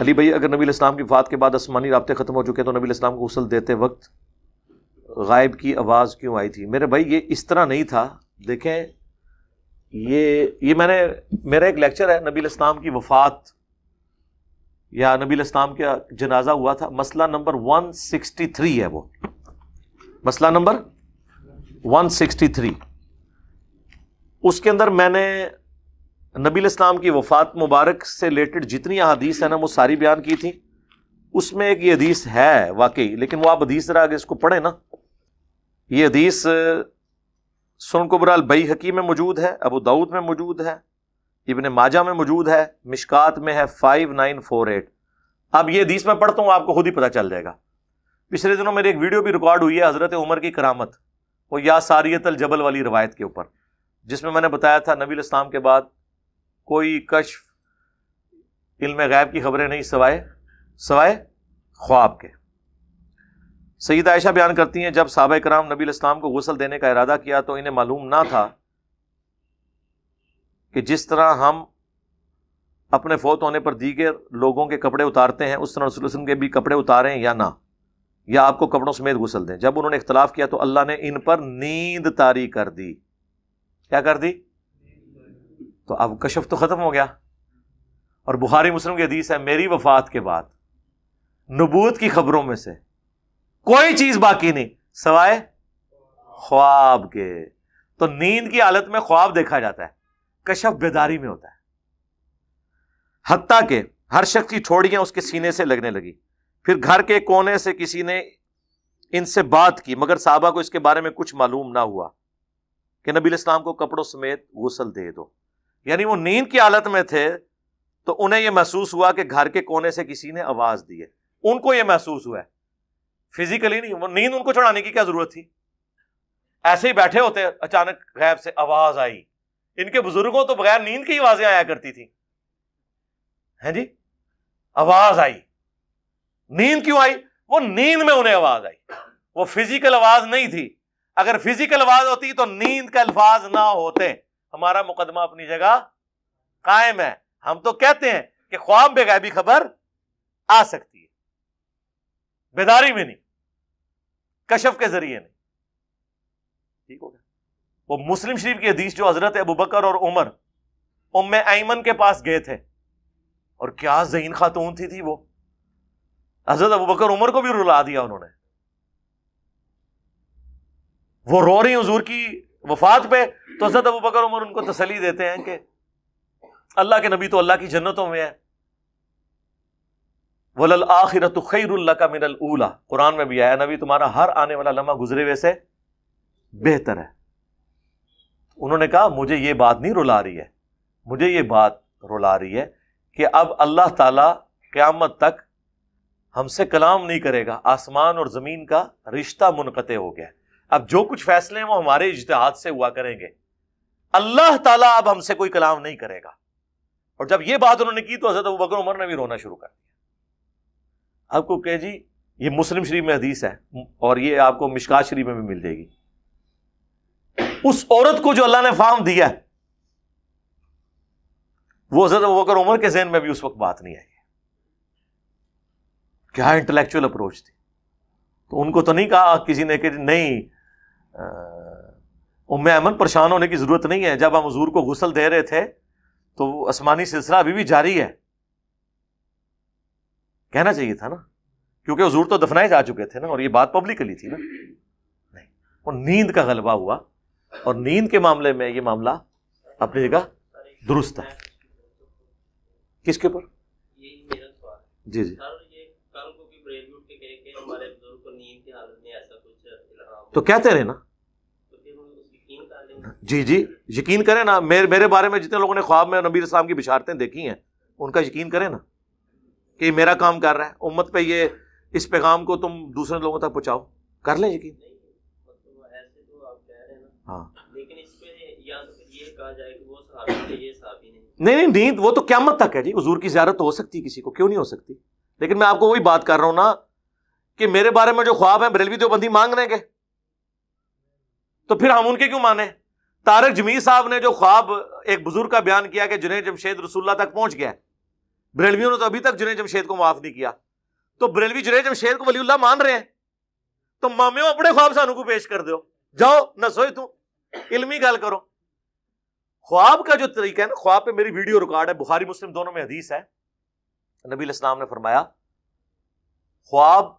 علی بھائی اگر نبی علیہ السلام کی وفات کے بعد آسمانی رابطے ختم ہو چکے تو نبی علیہ السلام کو غسل دیتے وقت غائب کی آواز کیوں آئی تھی؟ میرے بھائی یہ اس طرح نہیں تھا. دیکھیں یہ میرا ایک لیکچر ہے نبی علیہ السلام کی وفات یا نبی علیہ السلام کا جنازہ ہوا تھا، مسئلہ نمبر 163 ہے، وہ مسئلہ نمبر 163. اس کے اندر میں نے نبی علیہ السلام کی وفات مبارک سے ریلیٹڈ جتنی احادیث ہیں نا وہ ساری بیان کی تھی. اس میں ایک یہ حدیث ہے واقعی، لیکن وہ آپ حدیث ذرا آگے اس کو پڑھیں نا. یہ حدیث سنن کبریٰ البیہقی میں موجود ہے، ابو داؤد میں موجود ہے، ابن ماجہ میں موجود ہے، مشکات میں ہے 5948. اب یہ حدیث میں پڑھتا ہوں، آپ کو خود ہی پتہ چل جائے گا. پچھلے دنوں میری ایک ویڈیو بھی ریکارڈ ہوئی ہے حضرت عمر کی کرامت، وہ یا ساریت الجبل والی روایت کے اوپر، جس میں نے بتایا تھا نبی علیہ السلام کے بعد کوئی کشف علم غیب کی خبریں نہیں سوائے خواب کے. سیدہ عائشہ بیان کرتی ہیں جب صحابہ کرام نبی علیہ السلام کو غسل دینے کا ارادہ کیا تو انہیں معلوم نہ تھا کہ جس طرح ہم اپنے فوت ہونے پر دیگر لوگوں کے کپڑے اتارتے ہیں اس طرح رسول اللہ صلی اللہ علیہ وسلم کے بھی کپڑے اتاریں یا نہ، یا آپ کو کپڑوں سمیت غسل دیں. جب انہوں نے اختلاف کیا تو اللہ نے ان پر نیند طاری کر دی. کیا کر دی؟ تو اب کشف تو ختم ہو گیا. اور بخاری مسلم کی حدیث ہے میری وفات کے بعد نبوت کی خبروں میں سے کوئی چیز باقی نہیں سوائے خواب کے. تو نیند کی حالت میں خواب دیکھا جاتا ہے، کشف بیداری میں ہوتا ہے. حتیٰ کہ ہر شخص کی ٹھوڑیاں اس کے سینے سے لگنے لگی. پھر گھر کے کونے سے کسی نے ان سے بات کی مگر صحابہ کو اس کے بارے میں کچھ معلوم نہ ہوا کہ نبی علیہ السلام کو کپڑوں سمیت غسل دے دو. یعنی وہ نیند کی حالت میں تھے تو انہیں یہ محسوس ہوا کہ گھر کے کونے سے کسی نے آواز دی ہے. ان کو یہ محسوس ہوا ہے، فزیکلی نہیں. وہ نیند ان کو چھڑانے کی کیا ضرورت تھی؟ ایسے ہی بیٹھے ہوتے، اچانک غیب سے آواز آئی. ان کے بزرگوں تو بغیر نیند کی آوازیں آیا کرتی تھی. ہے جی، آواز آئی. نیند کیوں آئی؟ وہ نیند میں انہیں آواز آئی، وہ فزیکل آواز نہیں تھی. اگر فزیکل آواز ہوتی تو نیند کا الفاظ نہ ہوتے. ہمارا مقدمہ اپنی جگہ قائم ہے. ہم تو کہتے ہیں کہ خواب میں غیبی خبر آ سکتی ہے، بیداری میں نہیں، کشف کے ذریعے نہیں. ٹھیک ہو گیا. وہ مسلم شریف کی حدیث جو حضرت ابوبکر اور عمر ام ایمن کے پاس گئے تھے، اور کیا ذہین خاتون تھی وہ. حضرت ابوبکر عمر کو بھی رلا دیا انہوں نے. وہ رو رہی حضور کی وفات پہ تو حضرت ابوبکر عمر ان کو تسلی دیتے ہیں کہ اللہ کے نبی تو اللہ کی جنتوں میں ہے. وَلَلْآخِرَةُ خَيْرٌ لَكَ مِنَ الْأُولَى، قرآن میں بھی آیا نبی تمہارا ہر آنے والا لمحہ گزرے ہوئے سے بہتر ہے. انہوں نے کہا مجھے یہ بات نہیں رلا رہی ہے، مجھے یہ بات رلا رہی ہے کہ اب اللہ تعالی قیامت تک ہم سے کلام نہیں کرے گا. آسمان اور زمین کا رشتہ منقطع ہو گیا. اب جو کچھ فیصلے ہیں وہ ہمارے اجتہاد سے ہوا کریں گے. اللہ تعالیٰ اب ہم سے کوئی کلام نہیں کرے گا. اور جب یہ بات انہوں نے کی تو حضرت ابوبکر عمر نے بھی رونا شروع کر دیا. آپ کو کہ جی یہ مسلم شریف میں حدیث ہے اور یہ آپ کو مشکات شریف میں بھی مل جائے گی. اس عورت کو جو اللہ نے فہم دیا ہے وہ حضرت ابوبکر عمر کے ذہن میں بھی اس وقت بات نہیں آئی. کیا انٹلیکچوئل اپروچ تھی. تو ان کو تو نہیں کہا کسی نے کہ نہیں ام ایمن پریشان ہونے کی ضرورت نہیں ہے، جب ہم حضور کو غسل دے رہے تھے تو وہ آسمانی سلسلہ ابھی بھی جاری ہے. کہنا چاہیے تھا نا، کیونکہ حضور تو دفنائے جا چکے تھے نا، اور یہ بات پبلکلی تھی نا. نہیں، وہ نیند کا غلبہ ہوا، اور نیند کے معاملے میں یہ معاملہ اپنی جگہ درست ہے. کس کے اوپر؟ جی جی، تو کہتے رہے نا. جی جی، یقین کریں نا. میرے بارے میں جتنے لوگوں نے خواب میں نبی اسلام کی بشارتیں دیکھی ہیں ان کا یقین کریں نا کہ یہ میرا کام کر رہا ہے. امت پہ یہ اس پیغام کو تم دوسرے لوگوں تک پہنچاؤ. کر لیں یقین. ہاں، نہیں نیند وہ تو قیامت تک ہے جی. حضور کی زیارت تو ہو سکتی ہے کسی کو، کیوں نہیں ہو سکتی. لیکن میں آپ کو وہی بات کر رہا ہوں نا کہ میرے بارے میں جو خواب ہیں بریلوی دیوبندی مانگ رہے ہیں تو پھر ہم ان کے کیوں مانیں. طارق جمیل صاحب نے جو خواب ایک بزرگ کا بیان کیا کہ جنید جمشید رسول اللہ تک پہنچ گیا، بریلویوں نے تو ابھی تک جنید جمشید کو معاف نہیں کیا. تو بریلوی جنید جمشید کو ولی اللہ مان رہے ہیں, تو مامیوں اپنے خواب سانو کو پیش کر دو, جاؤ نہ سوئے تو علمی گل کرو. خواب کا جو طریقہ ہے نا, خواب پہ میری ویڈیو ریکارڈ ہے, بخاری مسلم دونوں میں حدیث ہے. نبی علیہ السلام نے فرمایا خواب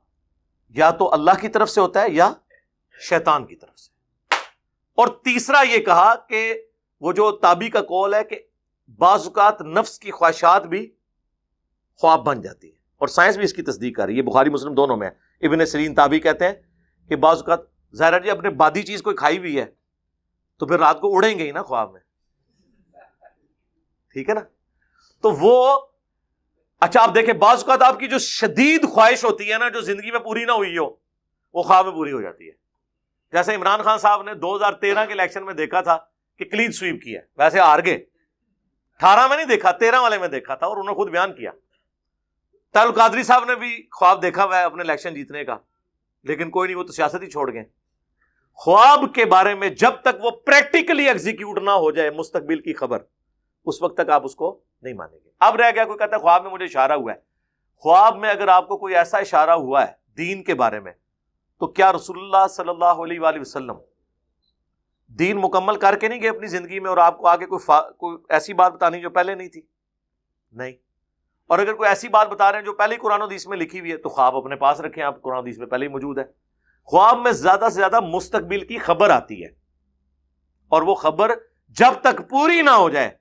یا تو اللہ کی طرف سے ہوتا ہے یا شیطان کی طرف سے. اور تیسرا یہ کہا کہ وہ جو تابعی کا قول ہے کہ بعض اوقات نفس کی خواہشات بھی خواب بن جاتی ہے, اور سائنس بھی اس کی تصدیق کر رہی ہے. بخاری مسلم دونوں میں ہے. ابن سیرین تابعی کہتے ہیں کہ بعض اوقات ظاہر جی اپنے بادی چیز کوئی کھائی ہوئی ہے تو پھر رات کو اڑیں گے ہی نا خواب میں, ٹھیک ہے نا. تو وہ اچھا آپ دیکھیں بعض اوقات آپ کی جو شدید خواہش ہوتی ہے نا, جو زندگی میں پوری نہ ہوئی ہو, وہ خواب میں پوری ہو جاتی ہے. جیسے عمران خان صاحب نے 2013 کے الیکشن میں دیکھا تھا کہ کلین سویپ کیا, ویسے ہار گئے. 18 میں نہیں دیکھا, 13 والے میں دیکھا تھا, اور انہوں نے خود بیان کیا. طاہر القادری صاحب نے بھی خواب دیکھا ہوا ہے اپنے الیکشن جیتنے کا, لیکن کوئی نہیں, وہ تو سیاست ہی چھوڑ گئے. خواب کے بارے میں جب تک وہ پریکٹیکلی ایگزیکیوٹ نہ ہو جائے مستقبل کی خبر, اس وقت تک آپ اس کو نہیں مانیں گے. اب رہ گیا کوئی کہتا ہے خواب میں مجھے اشارہ ہوا ہے. خواب میں اگر آپ کو کوئی ایسا اشارہ ہوا ہے دین کے بارے میں, تو کیا رسول اللہ صلی اللہ علیہ وآلہ وسلم دین مکمل کر کے نہیں گئے اپنی زندگی میں, اور آپ کو آگے کوئی ایسی بات بتانی جو پہلے نہیں تھی؟ نہیں. اور اگر کوئی ایسی بات بتا رہے ہیں جو پہلے قرآن و حدیث میں لکھی ہوئی ہے, تو خواب اپنے پاس رکھیں, آپ قرآن و حدیث میں پہلے ہی موجود ہے. خواب میں زیادہ سے زیادہ مستقبل کی خبر آتی ہے, اور وہ خبر جب تک پوری نہ ہو جائے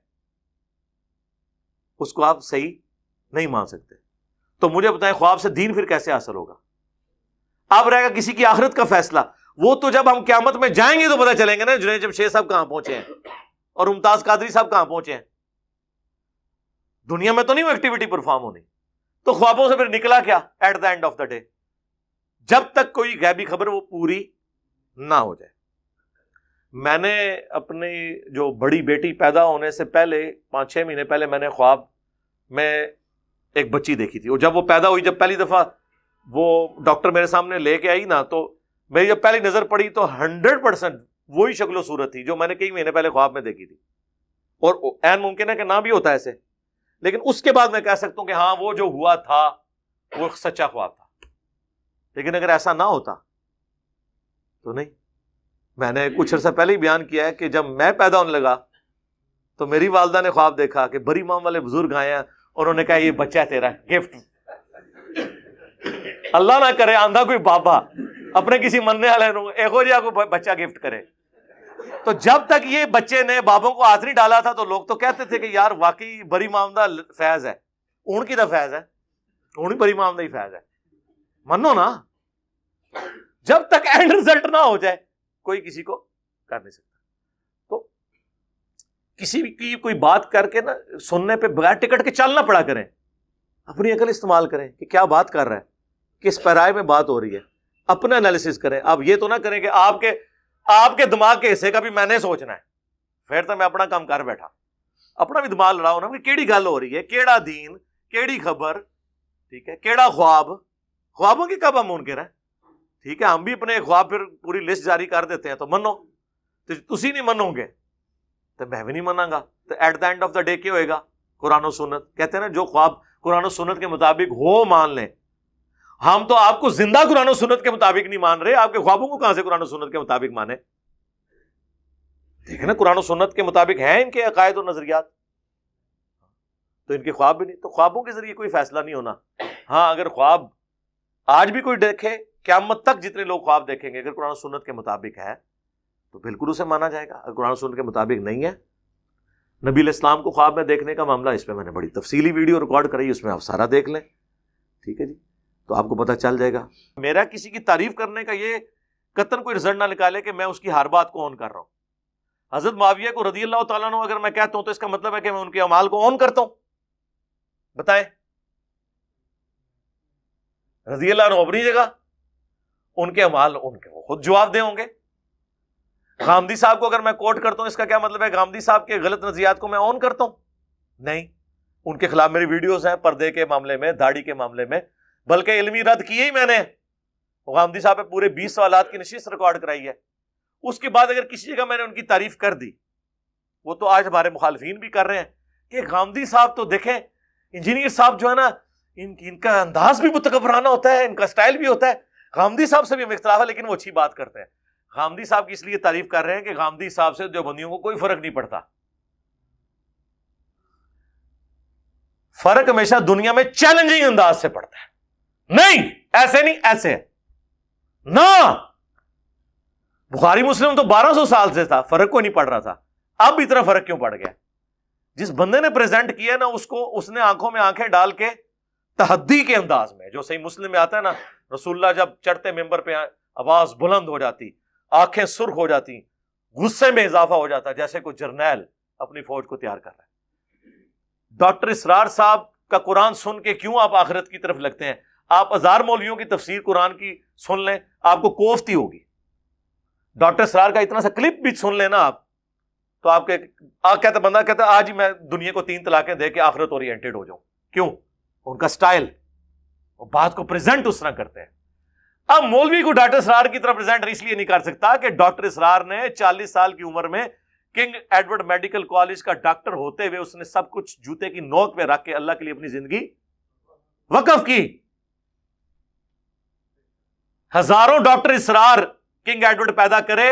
اس کو آپ صحیح نہیں مان سکتے. تو مجھے بتائیں خواب سے دین پھر کیسے حاصل ہوگا؟ اب رہے گا کسی کی آخرت کا فیصلہ, وہ تو جب ہم قیامت میں جائیں گے تو پتہ چلیں گے نا جنید جمشید صاحب کہاں پہنچے ہیں اور ممتاز قادری صاحب کہاں پہنچے ہیں. دنیا میں تو نہیں وہ ایکٹیویٹی پرفارم ہونی. تو خوابوں سے پھر نکلا کیا at the end of the day? جب تک کوئی غیبی خبر وہ پوری نہ ہو جائے. میں نے اپنی جو بڑی بیٹی پیدا ہونے سے پہلے 5-6 مہینے پہلے میں نے خواب میں ایک بچی دیکھی تھی, اور جب وہ پیدا ہوئی, جب پہلی دفعہ وہ ڈاکٹر میرے سامنے لے کے آئی نا, تو میری جب پہلی نظر پڑی تو 100% وہی شکل و صورت تھی جو میں نے کئی مہینے پہلے خواب میں دیکھی تھی. اور عین ممکن ہے کہ نہ بھی ہوتا ایسے, لیکن اس کے بعد میں کہہ سکتا ہوں کہ ہاں وہ جو ہوا تھا وہ سچا خواب تھا. لیکن اگر ایسا نہ ہوتا تو نہیں. میں نے کچھ عرصہ پہلے ہی بیان کیا ہے کہ جب میں پیدا ہونے لگا تو میری والدہ نے خواب دیکھا کہ بری مام والے بزرگ آئے ہیں, انہوں نے کہا یہ بچہ ہے تیرا گفٹ. اللہ نہ کرے آندھا کوئی بابا اپنے کسی مننے والے ایکو جہاں کو بچہ گفٹ کرے. تو جب تک یہ بچے نے بابوں کو ہاتھ نہیں ڈالا تھا تو لوگ تو کہتے تھے کہ یار واقعی بری مام دا فیض ہے. اون کی دا فیض ہے, اونی بری مام دا ہی فیض ہے, منو نا. جب تک اینڈ رزلٹ نہ ہو جائے کوئی کسی کو کر نہیں سکتا. تو کسی کی کوئی بات کر کے نا سننے پہ بغیر ٹکٹ کے چل نہ پڑا کریں, اپنی عقل استعمال کریں کہ کیا بات کر رہا ہے, کس پیرائے میں بات ہو رہی ہے, اپنا انالیسس کریں. آپ یہ تو نہ کریں کہ آپ کے دماغ کے حصے کا بھی میں نے سوچنا ہے, پھر تو میں اپنا کام کر بیٹھا. اپنا بھی دماغ لڑاؤ نا کہ کیڑی گل ہو رہی ہے, کیڑا دین, کیڑی خبر, ٹھیک ہے, کیڑا خواب. خوابوں کی کب ہم منکر ہیں, ٹھیک ہے. ہم بھی اپنے خواب پھر پوری لسٹ جاری کر دیتے ہیں, تو منو. تو تسی نہیں منو گے تو میں بھی نہیں مناں گا. تو at the end of the day کیا ہوئے گا؟ قرآن و سنت. کہتے ہیں نا جو خواب قرآن و سنت کے مطابق ہو مان لیں. ہم تو آپ کو زندہ قرآن و سنت کے مطابق نہیں مان رہے, آپ کے خوابوں کو کہاں سے قرآن و سنت کے مطابق مانے؟ دیکھیں نا قرآن و سنت کے مطابق ہیں ان کے عقائد و نظریات, تو ان کے خواب بھی نہیں. تو خوابوں کے ذریعے کوئی فیصلہ نہیں ہونا. ہاں اگر خواب آج بھی کوئی دیکھے, قیامت تک جتنے لوگ خواب دیکھیں گے, اگر قرآن و سنت کے مطابق ہے تو بالکل اسے مانا جائے گا. اگر قرآن و سنت کے مطابق نہیں ہے, نبی علیہ السلام کو خواب میں دیکھنے کا معاملہ, اس پہ میں نے بڑی تفصیلی ویڈیو ریکارڈ کرائی, اس میں آپ سارا دیکھ لیں, ٹھیک ہے جی, تو آپ کو پتہ چل جائے گا. میرا کسی کی تعریف کرنے کا یہ قطعاً کوئی رزلٹ نہ نکالے کہ میں اس کی ہر بات کو آن کر رہا ہوں. حضرت معاویہ کو رضی اللہ تعالیٰ عنہ اگر میں کہتا ہوں تو اس کا مطلب ہے کہ میں ان کے اعمال کو آن کرتا ہوں؟ بتائیں. رضی اللہ عنہ اپنی جگہ, ان کے اعمال ان کے خود جواب دے ہوں گے. غامدی صاحب کو اگر میں کوٹ کرتا ہوں, اس کا کیا مطلب ہے غامدی صاحب کے غلط نظریات کو میں آن کرتا ہوں؟ نہیں. ان کے خلاف میری ویڈیوز ہیں پردے کے معاملے میں, داڑھی کے معاملے میں, بلکہ علمی رد کیے ہی میں نے. غامدی صاحب پہ پورے 20 سوالات کی نشست ریکارڈ کرائی ہے. اس کے بعد اگر کسی جگہ میں نے ان کی تعریف کر دی, وہ تو آج ہمارے مخالفین بھی کر رہے ہیں کہ غامدی صاحب تو دیکھیں انجینئر صاحب جو ہے نا ان کا انداز بھی متکبرانہ ہوتا ہے، ان کا سٹائل بھی ہوتا ہے. غامدی صاحب سے بھی ہمیں اختلاف ہے لیکن وہ اچھی بات کرتے ہیں. غامدی صاحب کی اس لیے تعریف کر رہے ہیں کہ غامدی صاحب سے دیوبندیوں کو کوئی فرق نہیں پڑتا. فرق ہمیشہ دنیا میں چیلنجنگ انداز سے پڑتا ہے. نہیں ایسے نہیں، ایسے نہ. بخاری مسلم تو 1200 سال سے تھا، فرق کوئی نہیں پڑ رہا تھا. اب اتنا فرق کیوں پڑ گیا؟ جس بندے نے پریزنٹ کیا نا اس نے آنکھوں میں آنکھیں ڈال کے تحدی کے انداز میں، جو صحیح مسلم میں آتا ہے نا، رسول اللہ جب چڑھتے ممبر پہ آواز بلند ہو جاتی، آنکھیں سرخ ہو جاتی، غصے میں اضافہ ہو جاتا جیسے کوئی جرنیل اپنی فوج کو تیار کر رہا ہے. ڈاکٹر اسرار صاحب کا قرآن سن کے کیوں آپ آخرت کی طرف لگتے ہیں؟ آپ ہزار مولویوں کی تفسیر قرآن کی سن لیں، آپ کو کوفتی ہوگی. ڈاکٹر اسرار کا اتنا سا کلپ بھی سن لیں نا آپ، تو آپ کے بندہ کہتا ہے آج ہی میں دنیا کو 3 طلاقیں دے کے آخرت اورینٹڈ ہو جاؤں. کیوں؟ ان کا سٹائل، وہ بات کو پریزنٹ اس طرح کرتے ہیں. اب مولوی کو ڈاکٹر اسرار کی طرف پریزنٹ اس لیے نہیں کر سکتا کہ ڈاکٹر اسرار نے 40 سال کی عمر میں کنگ ایڈورڈ میڈیکل کالج کا ڈاکٹر ہوتے ہوئے اس نے سب کچھ جوتے کی نوک پہ رکھ کے اللہ کے لیے اپنی زندگی وقف کی. ہزاروں ڈاکٹر اسرار کنگ ایڈورڈ پیدا کرے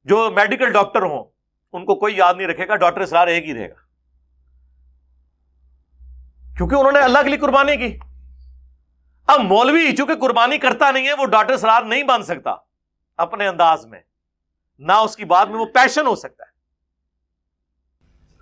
جو میڈیکل ڈاکٹر ہوں، ان کو کوئی یاد نہیں رکھے گا، ڈاکٹر اسرار ایک ہی رہے گا، کیونکہ انہوں نے اللہ کے لیے قربانی کی. اب مولوی چونکہ قربانی کرتا نہیں ہے، وہ ڈاکٹر اسرار نہیں بن سکتا اپنے انداز میں، نہ اس کی بات میں وہ پیشن ہو سکتا ہے.